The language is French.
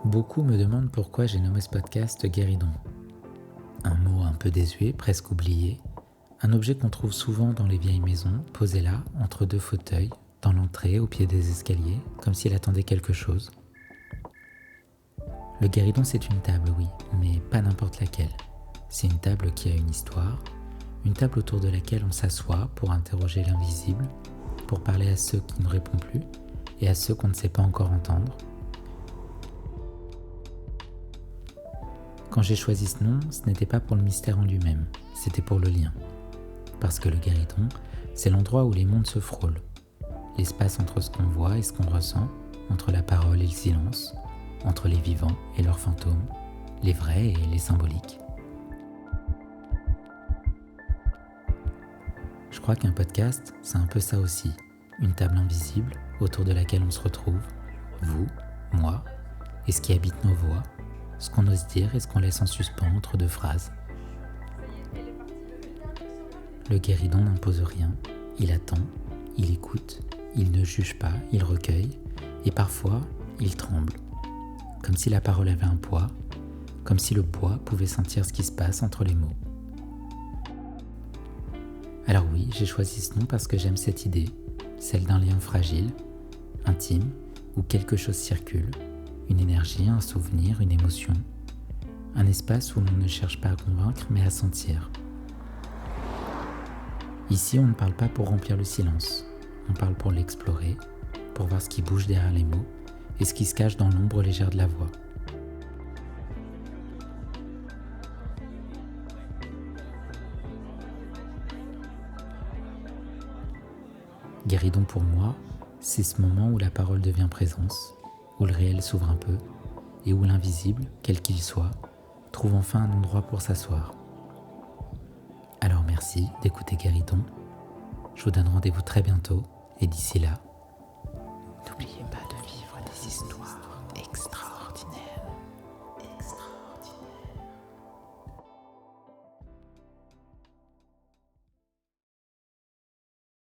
Beaucoup me demandent pourquoi j'ai nommé ce podcast Guéridon. Un mot un peu désuet, presque oublié, un objet qu'on trouve souvent dans les vieilles maisons, posé là, entre deux fauteuils, dans l'entrée, au pied des escaliers, comme s'il attendait quelque chose. Le guéridon, c'est une table, oui, mais pas n'importe laquelle. C'est une table qui a une histoire, une table autour de laquelle on s'assoit pour interroger l'invisible, pour parler à ceux qui ne répondent plus et à ceux qu'on ne sait pas encore entendre. Quand j'ai choisi ce nom, ce n'était pas pour le mystère en lui-même, c'était pour le lien. Parce que le guéridon, c'est l'endroit où les mondes se frôlent. L'espace entre ce qu'on voit et ce qu'on ressent, entre la parole et le silence, entre les vivants et leurs fantômes, les vrais et les symboliques. Je crois qu'un podcast, c'est un peu ça aussi, une table invisible autour de laquelle on se retrouve, vous, moi, et ce qui habite nos voix, ce qu'on ose dire et ce qu'on laisse en suspens entre deux phrases. Le guéridon n'impose rien, il attend, il écoute, il ne juge pas, il recueille, et parfois, il tremble, comme si la parole avait un poids, comme si le bois pouvait sentir ce qui se passe entre les mots. Alors oui, j'ai choisi ce nom parce que j'aime cette idée, celle d'un lien fragile, intime, où quelque chose circule, une énergie, un souvenir, une émotion, un espace où l'on ne cherche pas à convaincre mais à sentir. Ici, on ne parle pas pour remplir le silence, on parle pour l'explorer, pour voir ce qui bouge derrière les mots et ce qui se cache dans l'ombre légère de la voix. Guéridon pour moi, c'est ce moment où la parole devient présence, où le réel s'ouvre un peu et où l'invisible, quel qu'il soit, trouve enfin un endroit pour s'asseoir. Alors merci d'écouter Guéridon. Je vous donne rendez-vous très bientôt et d'ici là, n'oubliez pas de vivre des histoires.